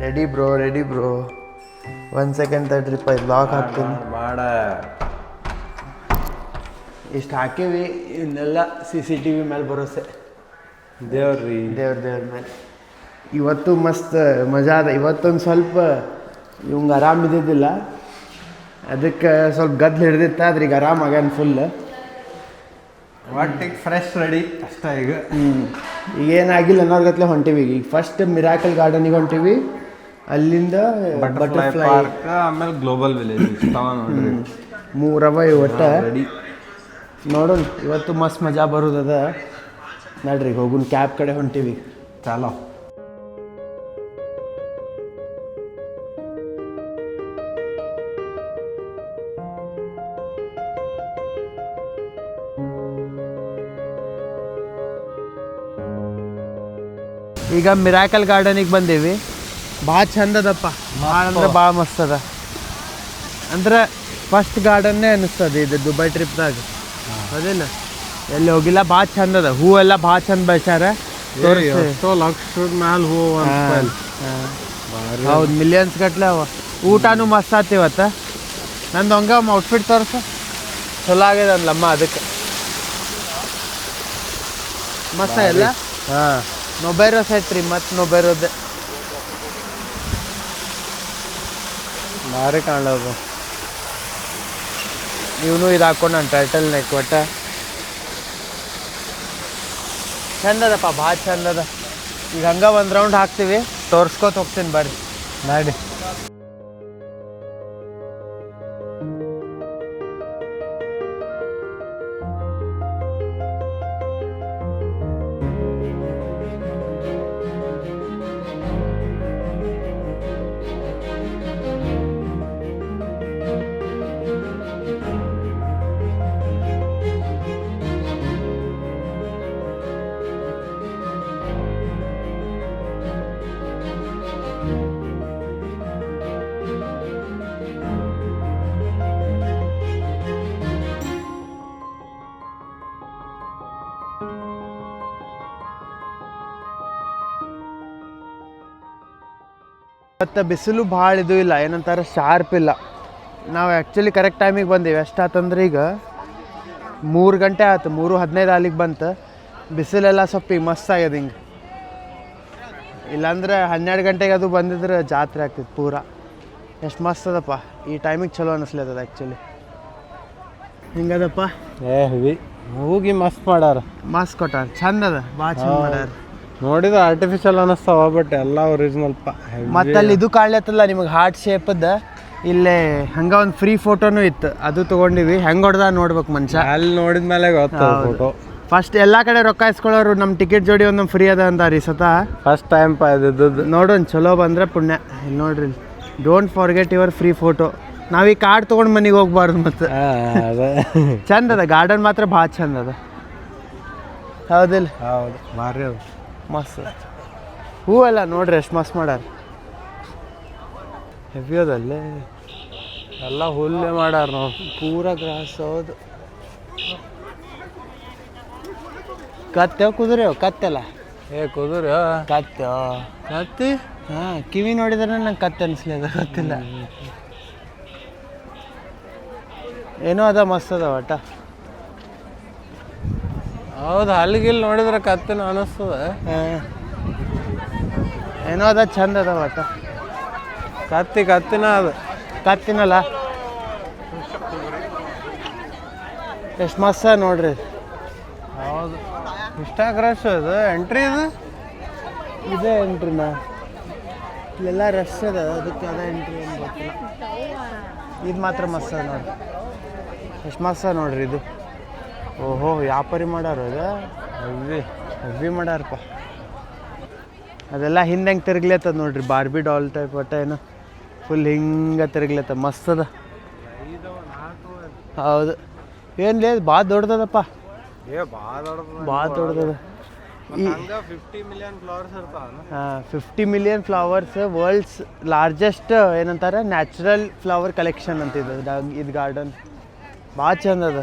Ready bro 1 second ತಡ್ರಿಪ್ಪ ಇದು lock ಹಾಕ್ತೀನಿ ಮಾಡ. ಇಷ್ಟು ಹಾಕೀವಿ, ಇನ್ನೆಲ್ಲ CCTV ಮೇಲೆ ಭರೋಸೆ. ದೇವ್ರ ಮೇಲೆ ಇವತ್ತು ಮಸ್ತ್ ಮಜಾ ಅದ. ಇವತ್ತೊಂದು ಸ್ವಲ್ಪ ಇವಂಗೆ ಆರಾಮಿದ್ದಿದ್ದಿಲ್ಲ, ಅದಕ್ಕೆ ಸ್ವಲ್ಪ ಗದ್ದಲು ಹಿಡ್ದಿತ್ತ, ಆದ್ರೆ ಈಗ ಆರಾಮ ಆಗ್ಯಾನ ಫುಲ್. ಒಟ್ಟಿಗೆ ಫ್ರೆಶ್ ರೆಡಿ ಅಷ್ಟೇ ಈಗ. ಈಗ ಏನಾಗಿಲ್ಲ ಅನ್ನೋರ್ಗತ್ಲೆ ಹೊಂಟೀವಿ. ಈಗ ಫಸ್ಟ್ ಮಿರಾಕಲ್ ಗಾರ್ಡನಿಗೆ ಹೊಂಟೀವಿ, ಅಲ್ಲಿಂದ ಬಟರ್ಫ್ಲೈ ಪಾರ್ಕ್, ಆಮೇಲೆ ಗ್ಲೋಬಲ್ ವಿಲೇಜ್ ನೋಡ್ರಿ. 3 ಅವ ಒಟ್ಟ ರೆಡಿ. ನೋಡೋಣ, ಇವತ್ತು ಮಸ್ತ್ ಮಜಾ ಬರೋದದ. ನೋಡ್ರಿ ಹೋಗುನ್ ಕ್ಯಾಬ್ ಕಡೆ ಹೊಂಟೀವಿ. ಚಾಲೋ. ಈಗ ಮಿರಾಕಲ್ ಗಾರ್ಡನಿಗೆ ಬಂದೀವಿ. ಭಾಳ ಚಂದ ಅದಪ್ಪ, ಭಾಳ ಅಂದ್ರೆ ಭಾಳ ಮಸ್ತ್ ಅದ. ಅಂದ್ರೆ ಫಸ್ಟ್ ಗಾರ್ಡನ್ನೇ ಅನ್ನಿಸ್ತದೆ ಇದು ದುಬೈ ಟ್ರಿಪ್ದಾಗ, ಅದಿಲ್ಲ ಎಲ್ಲಿ ಹೋಗಿಲ್ಲ. ಭಾಳ ಚಂದ ಅದ, ಹೂವೆಲ್ಲ ಭಾಳ ಚಂದ ಬೆಳ್ಸ್ಯಾರ. ಲಕ್ಷದ ಮ್ಯಾಲ ಹೂ. ಹೌದು, ಮಿಲಿಯನ್ಸ್ ಗಟ್ಲೆ ಅವ. ಊಟನೂ ಮಸ್ತ್ ಆತಿ ಇವತ್ತು. ನಂದು ಹಂಗ ಔಟ್ಫಿಟ್ ತೋರ್ಸ ಚಲೋ ಆಗ್ಯದ ಅಂದ್ಲಮ್ಮ, ಅದಕ್ಕೆ ಮಸ್ತ್ ಇಲ್ಲ. ಹಾಂ, ನೊಬೈರೋ ಸೆಟ್ ರೀ, ಮತ್ತು ನೊಬೈರೋದೆ ಭಾರಿ ಕಾಣೋದು. ಇವನು ಇದು ಹಾಕೊಂಡು ನಾನು ಟರ್ಟಲ್ ನೆಕ್ ಒಟ್ಟ ಚಂದ ಅದಪ್ಪ, ಭಾಳ ಚಂದ ಅದ. ಈಗ ಹಂಗೆ ಒಂದು ರೌಂಡ್ ಹಾಕ್ತೀವಿ, ತೋರ್ಸ್ಕೊತ ಹೋಗ್ತೀನಿ ಬರ್ರಿ ನಾಡಿ. ಮತ್ತು ಬಿಸಿಲು ಭಾಳ ಇದು ಇಲ್ಲ, ಏನಂತಾರೆ ಶಾರ್ಪ್ ಇಲ್ಲ. ನಾವು ಆ್ಯಕ್ಚುಲಿ ಕರೆಕ್ಟ್ ಟೈಮಿಗೆ ಬಂದೀವಿ. ಎಷ್ಟಾತಂದ್ರೆ ಈಗ 3 ಗಂಟೆ ಆಯ್ತು, 3:15 ಅಲ್ಲಿಗೆ ಬಂತು. ಬಿಸಿಲೆಲ್ಲ ಸ್ವಲ್ಪ ಈಗ ಮಸ್ತ್ ಆಗ್ಯದ ಹಿಂಗೆ. ಇಲ್ಲಾಂದ್ರೆ 12 ಗಂಟೆಗೆ ಅದು ಬಂದಿದ್ರೆ ಜಾತ್ರೆ ಆಗ್ತಿತ್ತು ಪೂರ. ಎಷ್ಟು ಮಸ್ತ್ ಅದಪ್ಪ, ಈ ಟೈಮಿಗೆ ಚಲೋ ಅನ್ನಿಸ್ಲತ್ತದ ಆ್ಯಕ್ಚುಲಿ. ಹಿಂಗದಪ್ಪ, ಹೋಗಿ ಮಸ್ತ್ ಮಾಡ್ಯಾರ, ಮಸ್ತ್ ಕೊಟ್ಟಾರ, ಚಂದ ಅದ, ಭಾಳ ಚಂದ ಮಾಡ್ಯಾರ. ನೋಡಿದ ಆರ್ಟಿಫಿಷಿಯಲ್ ಅನ್ನಿಸ್ತಾವ, ಬಟ್ ಎಲ್ಲ ಒರಿಜಿನಲ್ಪ. ಮತ್ತು ಅಲ್ಲಿ ಇದು ಕಾಣ್ಲತ್ತಲ್ಲ ನಿಮಗೆ ಹಾರ್ಟ್ ಶೇಪದ, ಇಲ್ಲೇ ಹಂಗೆ ಒಂದು ಫ್ರೀ ಫೋಟೋನು ಇತ್ತು, ಅದು ತೊಗೊಂಡಿವಿ. ಹೆಂಗೆ ಹೊಡೆದ ನೋಡ್ಬೇಕು ಮನುಷ್ಯ. ಅಲ್ಲಿ ನೋಡಿದ ಮೇಲೆ ಗೊತ್ತ ಫೋಟೋ. ಫಸ್ಟ್ ಎಲ್ಲ ಕಡೆ ರೊಕ್ಕ ಇಸ್ಕೊಳ್ಳೋರು ನಮ್ಮ ಟಿಕೆಟ್ ಜೋಡಿ ಒಂದೊಂದು ಫ್ರೀ ಅದ ಅಂತ ರೀ ಸತ. ಫಸ್ಟ್ ಟೈಮ್ ಇದ್ದದ್ದು ನೋಡೋಣ, ಚಲೋ ಬಂದರೆ ಪುಣ್ಯ. ಇಲ್ಲಿ ನೋಡ್ರಿ, don't forget your free photo. ನಾವು ಈ ಕಾರ್ಡ್ ತೊಗೊಂಡು ಮನೆಗೆ ಹೋಗ್ಬಾರ್ದು. ಮತ್ತು ಚಂದ ಅದ ಗಾರ್ಡನ್, ಮಾತ್ರ ಭಾಳ ಚಂದ ಅದ, ಹೌದಿಲ್ಲ? ಹೌದು, ಭಾರಿ ಅದು, ಮಸ್ತ್ ಹೂವೆಲ್ಲ ನೋಡ್ರಿ ಎಷ್ಟು ಮಸ್ತ್ ಮಾಡ್ಯಾರ. ಹೆವಿ ಅದಲ್ಲೇ ಎಲ್ಲ ಹುಲ್ಲೇ ಮಾಡ್ಯಾರ ನಾವು, ಪೂರ ಗ್ರಾಸ್. ಹೌದು, ಕತ್ತೆವ್ ಕುದುರೆವ್ ಕತ್ತೆಲ್ಲ. ಕುದುರೆ ಕತ್ತಿ. ಹಾಂ, ಕಿವಿ ನೋಡಿದ್ರೆ ನಂಗೆ ಕತ್ತೆ ಅನಿಸ್ಲಿದ, ಗೊತ್ತಿಲ್ಲ. ಏನೋ ಅದ, ಮಸ್ತ್ ಅದ ಒಟ್ಟ. ಹೌದು, ಹಲ್ಲಿಗಿಲ್ಲಿ ನೋಡಿದ್ರೆ ಕತ್ತಿನ ಅನಿಸ್ತದ. ಏನೋ ಅದ, ಚಂದ ಅದ ಒಟ್ಟ. ಕತ್ತಿನ ಅದು ಕತ್ತಿನಲ್ಲ, ಎಷ್ಟು ಮಸ್ತ್ ನೋಡ್ರಿ. ಹೌದು, ಇಷ್ಟಾಗ ರಶ್ ಅದು ಎಂಟ್ರಿ ಇದು ಇದೇ ಎಂಟ್ರಿನಾ? ಇಲ್ಲೆಲ್ಲ ರಶ್ ಅದ, ಅದಕ್ಕೆ ಅದ ಎಂಟ್ರಿ ಅಂತ ಗೊತ್ತಿಲ್ಲ. ಇದು ಮಾತ್ರ ಮಸ್ತ್ ಅದ ನೋಡ್ರಿ, ಎಷ್ಟು ಮಸ್ತ್ ನೋಡ್ರಿ ಇದು. ಓಹೋ, ವ್ಯಾಪಾರಿ ಮಾಡ್ಯಾರ ಇದು, ಹೆವಿ ಮಾಡ್ಯಾರಪ್ಪ. ಅದೆಲ್ಲ ಹಿಂದೆ ಹೆಂಗೆ ತಿರುಗ್ಲತ್ತದ ನೋಡ್ರಿ, ಬಾರ್ಬಿ ಡಾಲ್ ಟೈಪ್ ಒಟ್ಟ ಏನೋ ಫುಲ್ ಹಿಂಗೆ ತಿರುಗ್ಲತ್ತ, ಮಸ್ತ್ ಅದ. ಹೌದು, ಏನು ಲೇ ಭಾಳ ದೊಡ್ಡದಪ್ಪ, ಭಾಳ ದೊಡ್ಡದದ. 50 ಮಿಲಿಯನ್ ಫ್ಲವರ್ಸ್ ಇರ್ತಾವ. ಹಾಂ, 50 ಮಿಲಿಯನ್ ಫ್ಲವರ್ಸ್, ವರ್ಲ್ಡ್ಸ್ ಲಾರ್ಜೆಸ್ಟ್ ಏನಂತಾರೆ ನ್ಯಾಚುರಲ್ ಫ್ಲವರ್ ಕಲೆಕ್ಷನ್ ಅಂತ ಇದು ಗಾರ್ಡನ್. ಭಾಳ ಚಂದ ಅದ.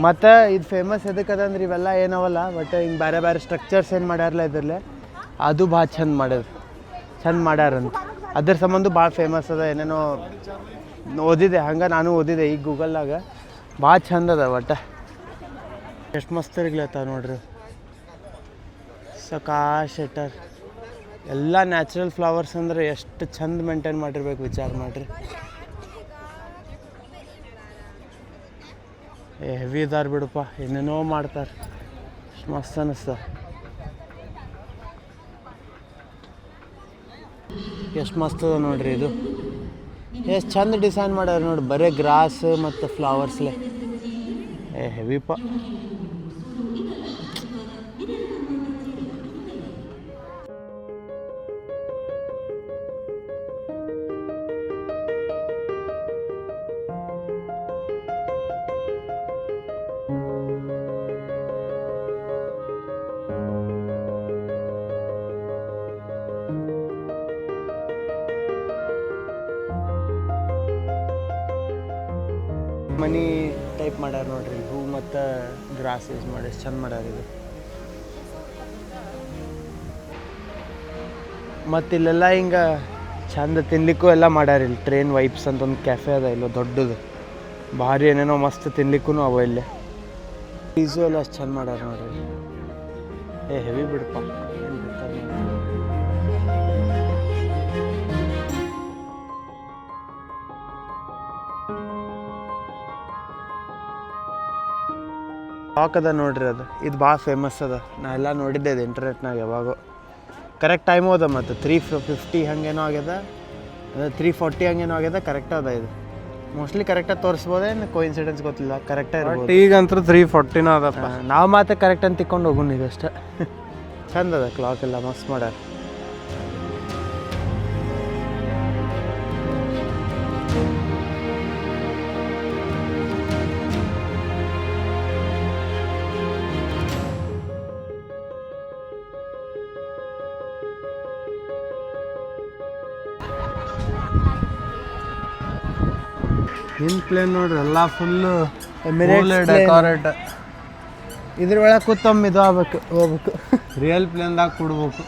ಮತ್ತು ಇದು ಫೇಮಸ್ ಎದಕ್ಕೆ ಅದಂದ್ರೆ ಇವೆಲ್ಲ ಏನವಲ್ಲ, ಬಟ್ ಹಿಂಗೆ ಬೇರೆ ಬೇರೆ ಸ್ಟ್ರಕ್ಚರ್ಸ್ ಏನು ಮಾಡ್ಯಾರಲ್ಲ ಇದ್ರಲ್ಲೇ, ಅದು ಭಾಳ ಚಂದ ಮಾಡ್ಯದ. ಚಂದ ಮಾಡ್ಯಾರಂತ. ಅದ್ರ ಸಂಬಂಧ ಭಾಳ ಫೇಮಸ್ ಅದ. ಏನೇನೋ ಓದಿದೆ, ಹಂಗೆ ನಾನು ಓದಿದೆ ಈಗ ಗೂಗಲ್ನಾಗ. ಭಾಳ ಚಂದ ಅದ ಒಟ್ಟು. ಎಷ್ಟು ಮಸ್ತ್ ಇರ್ಲತ್ತಾವ ನೋಡ್ರಿ. ಸಕಾಶ್ ಶೆಟ್ಟರ್ ಎಲ್ಲ ನ್ಯಾಚುರಲ್ ಫ್ಲವರ್ಸ್ ಅಂದ್ರೆ ಎಷ್ಟು ಚಂದ ಮೇಂಟೈನ್ ಮಾಡಿರ್ಬೇಕು ವಿಚಾರ ಮಾಡಿರಿ. ಹೆವಿ ಇದಾರೆ ಬಿಡಪ್ಪ, ಏನೇನೋ ಮಾಡ್ತಾರೆ. ಎಷ್ಟು ಮಸ್ತ್ ಅನ್ನಿಸ್ತ. ಎಷ್ಟು ಮಸ್ತ್ ಅದ ನೋಡ್ರಿ ಇದು. ಎಷ್ಟು ಚಂದ ಡಿಸೈನ್ ಮಾಡ್ಯಾರ ನೋಡಿ, ಬರೀ ಗ್ರಾಸ್ ಮತ್ತು ಫ್ಲವರ್ಸ್ಲೆ. ಹೆವಿಪ್ಪ. ಮನಿ ಟೈಪ್ ಮಾಡ್ಯಾರ ನೋಡ್ರಿ, ಹೂ ಮತ್ತು ಗ್ರಾಸ್ ಯೂಸ್ ಮಾಡಿ ಎಷ್ಟು ಚಂದ ಮಾಡ್ಯಾರ ಇದು. ಮತ್ತು ಇಲ್ಲೆಲ್ಲ ಹಿಂಗೆ ಚಂದ ತಿನ್ಲಿಕ್ಕೂ ಎಲ್ಲ ಮಾಡ್ಯಾರ. ಇಲ್ಲಿ ಟ್ರೈನ್ ವೈಪ್ಸ್ ಅಂತ ಒಂದು ಕೆಫೆ ಅದ ಇಲ್ಲೋ ದೊಡ್ಡದು, ಭಾರಿ ಏನೇನೋ ಮಸ್ತ್ ತಿನ್ಲಿಕ್ಕೂ ಅವ ಇಲ್ಲೇ. ಫೀಸು ಎಲ್ಲ ಅಷ್ಟು ಚಂದ ಮಾಡ್ಯಾರ ನೋಡ್ರಿ. ಹೆವಿ ಬಿಡಪ್ಪ. ಏನು ಬೇಕಾದ್ರೆ ಲಾಕ್ ಅದ ನೋಡ್ರಿ. ಅದು ಇದು ಭಾಳ ಫೇಮಸ್ ಅದ. ನಾ ಎಲ್ಲ ನೋಡಿದ್ದೆ ಇದು ಇಂಟರ್ನೆಟ್ನಾಗ ಯಾವಾಗೋ. ಕರೆಕ್ಟ್ ಟೈಮು ಅದ. ಮತ್ತು 350 ಹಂಗೇನೋ ಆಗ್ಯದ, 340 ಹಂಗೇನೋ ಆಗ್ಯದ. ಕರೆಕ್ಟ್ ಅದ ಇದು. ಮೋಸ್ಟ್ಲಿ ಕರೆಕ್ಟಾಗಿ ತೋರಿಸ್ಬೋದೇನು, ಕೋಇನ್ಸಿಡೆನ್ಸ್ ಗೊತ್ತಿಲ್ಲ. ಕರೆಕ್ಟಾಗಿ ಇರ್ಬೋದು. ಈಗಂತೂ 340 ಅದಪ್ಪ. ನಾವು ಮಾತ್ರ ಕರೆಕ್ಟ್ ಅಂತ ತಿಕ್ಕೊಂಡು ಹೋಗೋಣ ಇದಷ್ಟೇ. ಚಂದ ಅದ ಕ್ಲಾಕ್ ಎಲ್ಲ ಮಸ್ತ್ ಮಾಡ್ಯಾರ. ಹಿಂದ್ ಪ್ಲೇನ್ ನೋಡ್ರಿ ಎಲ್ಲ ಫುಲ್ಲು Emirates ಡೆಕೋರೇಟ್. ಇದ್ರ ಒಳಗೆ ಕೂತೊಮ್ಮೆ ಇದು ಆಗ್ಬೇಕು, ಹೋಗ್ಬೇಕು. ರಿಯಲ್ ಪ್ಲೇನ್ದಾಗ ಕೊಡ್ಬೇಕು.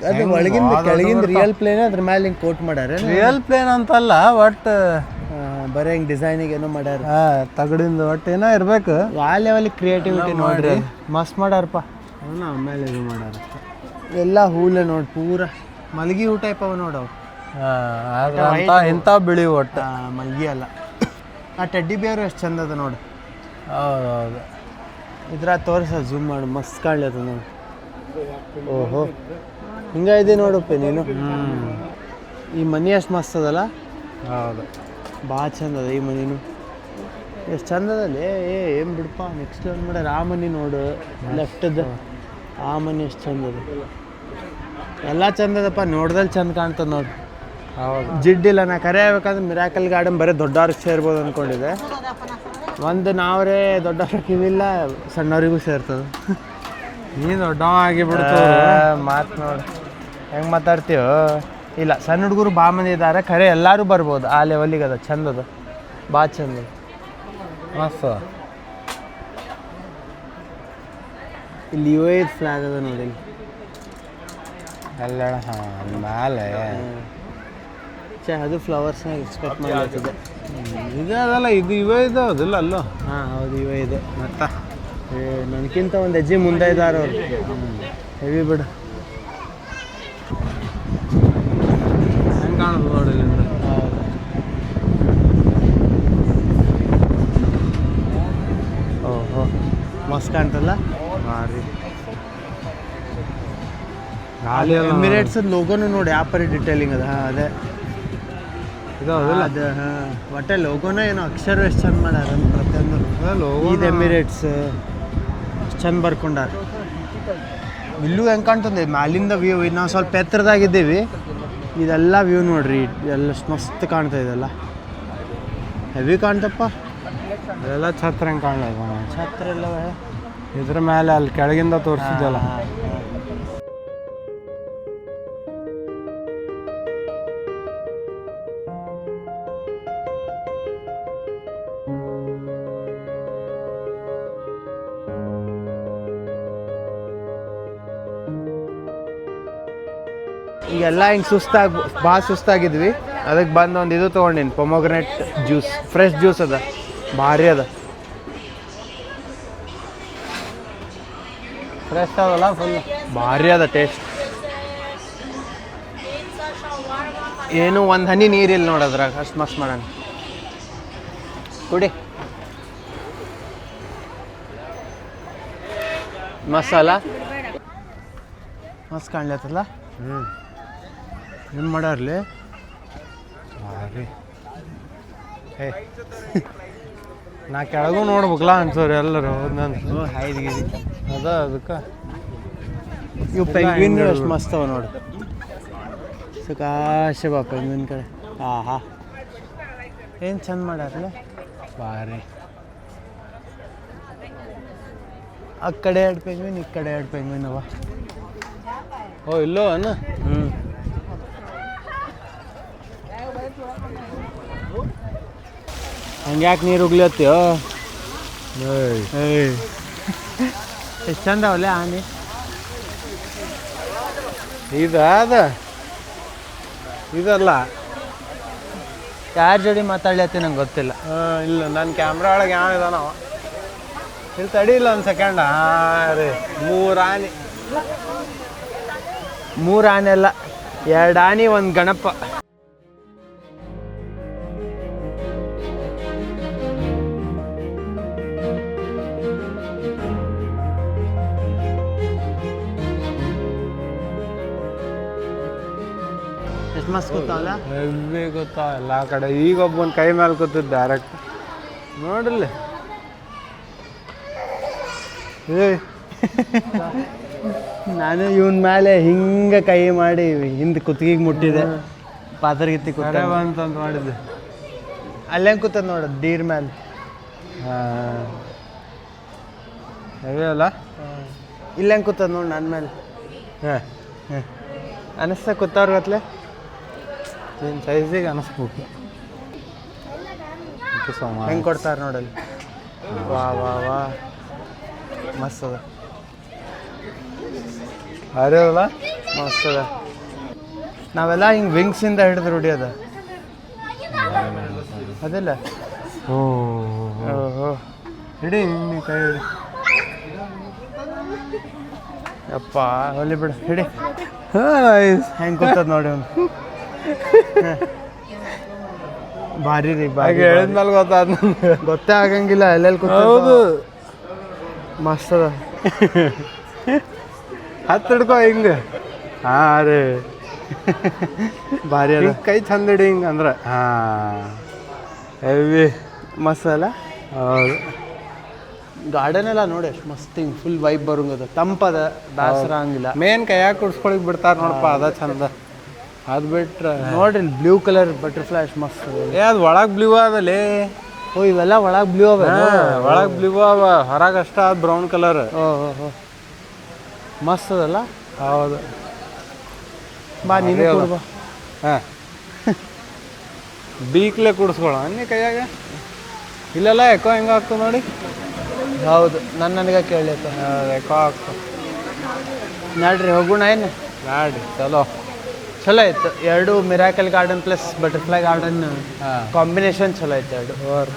ಅದು ಒಳಗಿಂದ ಕೆಳಗಿಂದ ರಿಯಲ್ ಪ್ಲೇನ್, ಅದ್ರ ಮೇಲೆ ಹಿಂಗೆ ಕೋಟ್ ಮಾಡ್ಯಾರ. ರಿಯಲ್ ಪ್ಲೇನ್ ಅಂತಲ್ಲ, ಬಟ್ ಬರೀ ಹಿಂಗೆ ಡಿಸೈನಿಗೆ ಏನೋ ಮಾಡ್ಯಾರ. ತಗಡಿಂದ ಒಟ್ಟು ಏನೋ ಇರ್ಬೇಕು. ಆ ಲೆವೆಲ್ ಕ್ರಿಯೇಟಿವಿಟಿ ನೋಡ್ರಿ, ಮಸ್ತ್ ಮಾಡ್ಯಾರಪ್ಪ. ಅವನ್ನ ಆಮೇಲೆ ಇದು ಮಾಡ್ಯಾರ. ಎಲ್ಲ ಹೂಲೆ ನೋಡಿ, ಪೂರ ಮಲ್ಗಿ ಹೂ ಟೈಪ್ ಅವ ನೋಡವು. ಇಂಥ ಬಿಳಿ ಒಟ್ಟು ಮಲ್ಗಿ ಅಲ್ಲ. ಆ ಟೆಡ್ಡಿ ಬೇರು ಎಷ್ಟು ಚಂದ ಅದ ನೋಡಿ. ಹೌದೌದು. ಇದ್ರ ತೋರಿಸ ಜೂಮ್ ಮಾಡಿ, ಮಸ್ತ್ ಕಾಣ್ಲತ್ತ ನೋಡಿ. ಓಹೋ, ಹಿಂಗಿದೆ ನೋಡಪ್ಪ ನೀನು. ಈ ಮನಿ ಎಷ್ಟು ಮಸ್ತ್ ಅದಲ್ಲ. ಹೌದು, ಭಾಳ ಚಂದ ಅದ ಈ ಮನಿನು. ಎಷ್ಟು ಚಂದ ಅದಲ್ಲಿ. ಏನು ಬಿಡಪ್ಪ, ನೆಕ್ಸ್ಟ್ ಒಂದು ಮಾಡ್ಯಾರ. ಆ ಮನಿ ನೋಡು, ಲೆಫ್ಟದ ಆ ಮನಿ ಎಷ್ಟು ಚಂದ ಅದ. ಎಲ್ಲ ಚಂದ ಅದಪ್ಪ, ನೋಡ್ದಲ್ಲಿ ಚಂದ ಕಾಣ್ತದೆ ನೋಡಿ. ಹೌದು. ಜಿಡ್ಡಿಲ್ಲ. ನಾ ಕರೆ ಹೇಳ್ಬೇಕಂದ್ರೆ ಮಿರಾಕಲ್ ಗಾರ್ಡನ್ ಬರೀ ದೊಡ್ಡವ್ರಿಗೆ ಸೇರ್ಬೋದು ಅಂದ್ಕೊಂಡಿದ್ದೆ. ಒಂದು ನಾವ್ರೇ ದೊಡ್ಡವ್ರಿಗೆ ಇದಿಲ್ಲ, ಸಣ್ಣವರಿಗೂ ಸೇರ್ತದೆ. ನೀ ದೊಡ್ಡವ ಆಗಿಬಿಡ್ತು. ಮಾತು ನೋಡಿ ಹೆಂಗೆ ಮಾತಾಡ್ತೀವೋ. ಇಲ್ಲ, ಸಣ್ಣ ಹುಡುಗರು ಭಾಳ ಮಂದಿ ಇದ್ದಾರೆ, ಖರೆ ಎಲ್ಲರೂ ಬರ್ಬೋದು. ಆ ಲೆವೆಲಿಗೆ ಅದ, ಚಂದ ಅದ, ಭಾಳ ಚಂದ ಅದ. ಮಸ್ತ್. ಇಲ್ಲಿ UAE ಫ್ಲಾಗ್ ಅದ ನೋಡಿ. ಎಲ್ಲ ಮೇಲೆ ಅದು ಫ್ಲವರ್ಸ್ನಾಗ ಎಕ್ಸ್ಪೆಕ್ಟ್ ಮಾಡ್ಲತ್ತಿದೆ. ಇದು ಅದಲ್ಲ, ಇದು ಇವೇ ಇದಾವದಿಲ್ಲ ಅಲ್ಲೋ. ಹಾಂ ಹೌದು, UAE ಇದೆ. ಮತ್ತೆ ನನಗಿಂತ ಒಂದು ಹೆಜ್ಜೆ ಮುಂದೆ ಇದ್ದಾರೆ ಅವ್ರು. ಹೆವಿ ಬಿಡು. ಹೆಂಗೆ ಕಾಣುದು ನೋಡಿ ಇಲ್ಲಿಂದ. ಓಹೋ, ಮಸ್ತ್ ಕಾಣ್ತಲ್ಲ. ಭಾರಿ ಗಾಳಿ ಎಮಿರೇಟ್ಸ್ ಲೋಗೋನು ನೋಡಿ, ಯಾವ ಪರಿ ಡಿಟೇಲಿಂಗ್ ಅದ. ಹಾಂ ಅದೇ ಇದು ಅದಿಲ್ಲ. ಅದು ಹಾಂ, ಒಟ್ಟೆ ಲೋಗೋನ ಏನೋ ಅಕ್ಷರ ಎಷ್ಟು ಚಂದ ಮಾಡ್ಯಾರ ಪ್ರತಿಯೊಂದು. ಇದು ಎಮಿರೇಟ್ಸ್ ಎಷ್ಟು ಚಂದ ಬರ್ಕೊಂಡಾರ. ಇಲ್ಲೂ ಹೆಂಗೆ ಕಾಣ್ತದೆ ಮ್ಯಾಲಿಂದ ವ್ಯೂ. ನಾವು ಸ್ವಲ್ಪ ಎತ್ತರದಾಗಿದ್ದೀವಿ, ಇದೆಲ್ಲ ವ್ಯೂ ನೋಡ್ರಿ, ಎಲ್ಲ ಮಸ್ತ್ ಕಾಣ್ತಾ ಇದೆಲ್ಲ. ಹೆವಿ ಕಾಣ್ತಪ್ಪ. ಅದೆಲ್ಲ ಛತ್ರ ಹೆಂಗೆ ಕಾಣಲ್ಲ. ಛತ್ರ ಎಲ್ಲವ ಇದ್ರ ಮೇಲೆ ಅಲ್ಲಿ ಕೆಳಗಿಂದ ತೋರಿಸಿದ್ದಲ್ಲ. ಈಗೆಲ್ಲ ಹಿಂಗೆ ಭಾಳ ಸುಸ್ತಾಗಿದ್ವಿ, ಅದಕ್ಕೆ ಬಂದು ಒಂದು ಇದು ತೊಗೊಂಡಿನಿ, ಪೊಮೊಗ್ರೆನೇಟ್ ಜ್ಯೂಸ್, ಫ್ರೆಶ್ ಜ್ಯೂಸ್ ಅದ, ಭಾರಿ ಅದ. ಫ್ರೆಶ್ ಅವಲ್ಲ ಫುಲ್ ಭಾರಿ ಅದ ಟೇಸ್ಟ್. ಏನು ಒಂದು ಹನಿ ನೀರಿಲ್ಲ ನೋಡೋದ್ರಾಗ, ಅಷ್ಟು ಮಸ್ತ್ ಮಾಡೋಣ. ಕುಡಿ. ಮಸಾಲ ಮಸ್ತ್ ಕಾಣ್ಲತ್ತಲ್ಲ. ಏನು ಮಾಡಾರ್ಲಿ ಭಾರಿ. ಏ ನಾ ಕೆಳಗೂ ನೋಡ್ಬೇಕಲ್ಲ ಅನ್ಸೋರು ಎಲ್ಲರೂ ಒಂದೊಂದು ಅದ ಅದಕ್ಕೆ. ಇವು ಪೆಂಗ್ವಿನ್ ಎಷ್ಟು ಮಸ್ತ್ ಅವ ನೋಡು, ಸಕಾಶ ಬಾ ಪೆಂಗ್ವಿನ್ ಕಡೆ. ಹಾ ಏನು ಚಂದ ಮಾಡ್ಯಾರಲ್ಲ ಭಾರಿ. ಆ ಕಡೆ 2 ಪೆಂಗ್ವಿನ್, ಈ ಕಡೆ 2 ಪೆಂಗ್ವಿನ್ ಅವ. ಓ ಇಲ್ಲೋ ಅನ್ನ. ಹಂಗೆ ಯಾಕೆ ನೀರು ಉಗ್ಲತ್ತೀಯೋ? ಎಷ್ಟು ಚಂದ ಅವಲ್ಲ ಆನೆ. ಇದಲ್ಲ ಯಾರ ಜೋಡಿ ಮಾತಾಡ್ಲತ್ತಿ ನಂಗೆ ಗೊತ್ತಿಲ್ಲ. ಇಲ್ಲ ನನ್ನ ಕ್ಯಾಮ್ರಾ ಒಳಗೆ ಯಾವ ಇದಾನವ. ಇಲ್ಲಿ ತಡಿಯಿಲ್ಲ ಒಂದು ಸೆಕೆಂಡ. ರೀ 3 ಆನೆ. 3 ಆನೆ ಅಲ್ಲ, 2 ಆನೆ, 1 ಗಣಪ. ಎಷ್ಟು ಮಸ್ತ್ ಗೊತ್ತಾವಲ್ಲ. ಹೆವಿ ಗೊತ್ತಾ ಎಲ್ಲ ಕಡೆ. ಈಗ ಒಬ್ಬನ ಕೈ ಮೇಲೆ ಕೂತಿದ್ದು ಡೈರೆಕ್ಟ್ ನೋಡ್ರಿ. ನಾನು ಇವನ್ ಮೇಲೆ ಹಿಂಗೆ ಕೈ ಮಾಡಿ ಹಿಂದೆ ಕುತ್ತಿಗೆಗೆ ಮುಟ್ಟಿದೆ, ಪಾತ್ರಗಿತ್ತಿ ಕೂತ ಅಂತಂದು ಮಾಡಿದ್ದೆ. ಅಲ್ಲೇ ಕೂತದ ನೋಡ ಡೀರ್ ಮೇಲೆ. ಹೆವಿ ಅಲ್ಲ. ಇಲ್ಲೇ ಕೂತದ ನೋಡಿ ನನ್ನ ಮೇಲೆ. ಅನಿಸ್ತಾ ಕೂತವ್ರ ಗತ್ಲೆ ನಿನ್ನ ಸೈಜಿಗೆ ಅನಿಸ್ಬೇಕು. ಹೆಂಗೆ ಕೊಡ್ತಾರೆ ನೋಡಲ್ಲಿ. ವಾ ವಾ ವಾ ಮಸ್ತ್ ಅದ. ಅಲ್ಲ ಮಸ್ತ್ ಅದ. ನಾವೆಲ್ಲ ಹಿಂಗೆ ವಿಂಗ್ಸಿಂದ ಹಿಡಿದು ರೂಢಿ ಅದ ಅದಿಲ್ಲ. ಓಹೋ ಹಿಡಿ ನೀ ಕೈ ಹಿಡಿ. ಅಪ್ಪ ಹೊಲಿ ಬಿಡು, ಹಿಡಿ. ಹೆಂಗೆ ಕೂತದ ನೋಡಿ ಅವ್ನು. ಭಾರಿ ರೀ, ಭಾರಿ. ಹೇಳಿದ್ಮೇಲೆ ಗೊತ್ತಾದ. ಗೊತ್ತೇ ಆಗಂಗಿಲ್ಲ ಎಲ್ಲೆಲ್ಲಿ ಕೂತ. ಹೌದು ಮಸ್ತ್ ಅದ. ಹಿಡ್ಕೊ ಹಿಂಗೆ. ರೀ ಭಾರಿ ಅದ. ಕೈ ಚಂದ ಹಿಡಿ ಹಿಂಗೆ ಅಂದ್ರೆ. ಹೆವಿ ಮಸ್ತ್ ಅಲ್ಲ. ಹೌದು. ಗಾರ್ಡನ್ ಎಲ್ಲ ನೋಡಿ ಎಷ್ಟು ಮಸ್ತ್, ಹಿಂಗೆ ಫುಲ್ ವೈಬ್ ಬರೋಂಗದ, ತಂಪದ, ಬೇಸರ ಹಂಗಿಲ್ಲ. ಮೇನ್ ಕೈಯಾಗ ಕುಡ್ಸ್ಕೊಳಿಕ್ ಬಿಡ್ತಾರೆ ನೋಡಪ್ಪ, ಅದ ಚಂದ. ಅದು ಬಿಟ್ರೆ ನೋಡ್ರಿ ಬ್ಲೂ ಕಲರ್ ಬಟರ್ಫ್ಲೈ ಎಷ್ಟು ಮಸ್ತ್ ಅದ. ಅದು ಒಳಗೆ ಬ್ಲೂ ಅದಲ್ಲೇ. ಓ ಇವೆಲ್ಲ ಒಳಗೆ ಬ್ಲೂ ಅವ. ಒಳಗೆ ಬ್ಲೂ ಅವ, ಹೊರಗೆ ಅಷ್ಟ ಅದು ಬ್ರೌನ್ ಕಲರ್. ಓಹೋ ಮಸ್ತ್ ಅದಲ್ಲ. ಹೌದು. ಬಾ ನೀನು ಕೊಡ್ಬಾ. ಬೀಕ್ಲೆ ಕುಡಿಸ್ಕೊಳ ಅನ್ನಿ ಕೈಯಾಗ. ಇಲ್ಲೆಲ್ಲ ಎಕೋ ಹೆಂಗೆ ಆಗ್ತದೆ ನೋಡಿ. ಹೌದು, ನನಗೆ ಕೇಳೈತೆ. ಎಕೋ ಆಗ್ತದೆ. ನೋಡ್ರಿ ಹೋಗೋಣ ಏನು. ನಾಡಿ ಚಲೋ ಚಲೋ ಆಯ್ತು. 2 miracle garden plus butterfly garden combination ಚಲೋ ಆಯ್ತು 2.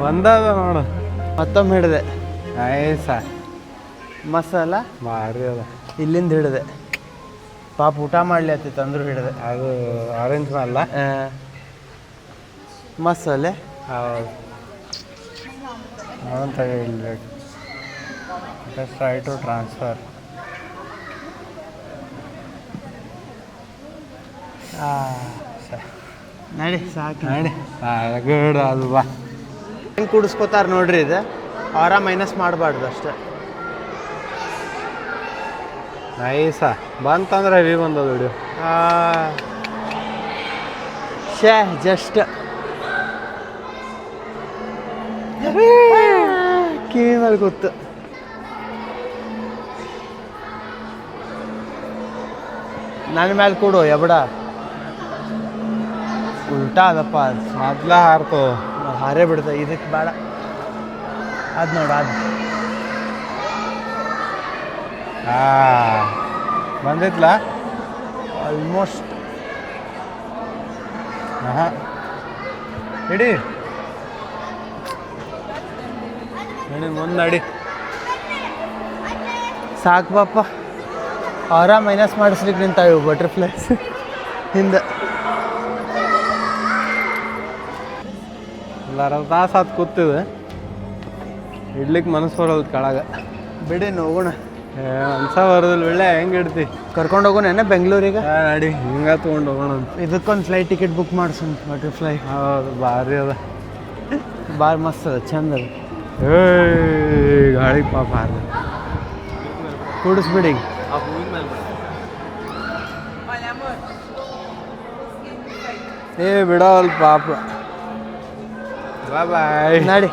ಒಂದದ ನೋಡು. ಮತ್ತೊಮ್ಮೆ ಹಿಡಿದೆ. ನೈಸ. ಮಸಾಲ ಭಾರಿ ಅದ. ಇಲ್ಲಿಂದ ಹಿಡಿದೆ. ಪಾಪ ಊಟ ಮಾಡ್ಲಿ ಆತಿತ್ತು ಅಂದ್ರು ಹಿಡಿದೆ. ಅದು ಆರೆಂಜ್ ಮಲ್ಲ. ಮಸಾಲೆ ಹೌದು. ಅವನು ತಗೊಳ್ಬೇಕು. Just try to transfer. ನಡಿ ಸಾಕು ನಡಿ ಗುಡ್ ಅದು ಬಾ. ಹೆಂಗೆ ಕೂಡಿಸ್ಕೋತಾರ ನೋಡ್ರಿ ಇದು ಅವರ ಮೈನಸ್ ಮಾಡಬಾರ್ದು ಅಷ್ಟೇ. ನೈಸ ಬಂತಂದ್ರೆ ಹೆವಿ ಬಂದದ ವಿಡಿಯೋ. ಶೇ ಜಸ್ಟ್ ಕಿವಿ ಮೇಲೆ ಗೊತ್ತು. ನನ್ನ ಮೇಲೆ ಕೊಡು ಎಬಡ ಉಲ್ಟಾ ಅದಪ್ಪ ಅದು ಮೊದ್ಲ ಹಾರ್ತು ಹಾರೇ ಬಿಡ್ತ ಇದಕ್ಕೆ ಬೇಡ. ಅದು ನೋಡು ಅದು ಬಂದಿತ್ಲ ಆಲ್ಮೋಸ್ಟ್. ಹಾಂ ಇಡಿ ನಡಿ ಮುಂದೆ ನಡಿ. ಸಾಕು ಪಾಪ ಅವರ ಮೈನಸ್ ಮಾಡಿಸ್ಲಿಕ್ಕೆ ನಿಂತಾವು ಬಟರ್ಫ್ಲೈಸ್ ಹಿಂದೆ. ಎಲ್ಲಾರ ತಾಸು ಹತ್ತು ಕೂತಿದೆ ಇಡ್ಲಿಕ್ಕೆ ಮನಸ್ಸು ಬರೋದು ಕೆಳಗೆ. ಬಿಡಿ ಹೋಗೋಣ. ಅನ್ಸ ಬರೋದಿಲ್ಲ ಒಳ್ಳೆ ಹೆಂಗೆ ಇಡ್ತಿ. ಕರ್ಕೊಂಡು ಹೋಗೋಣ ಬೆಂಗಳೂರಿಗೆ. ನಡಿ ಹಿಂಗೆ ತೊಗೊಂಡು ಹೋಗೋಣ ಅಂತ. ಇದಕ್ಕೊಂದು ಫ್ಲೈಟ್ ಟಿಕೆಟ್ ಬುಕ್ ಮಾಡ್ಸೋಣ ಬಟರ್ಫ್ಲೈ. ಹೌದು ಭಾರಿ ಅದ ಭಾಳ ಮಸ್ತ್ ಅದ ಚಂದ ಅದ. ಗಾಳಿ ಪಾಪ ಹಾರ ಕೂಡಿಸ್ಬಿಡಿ. ಬಿಡೋಲ್ ಪಾಪ. ಬಾಯ್ ಬಾಯ್ ನಡಿ.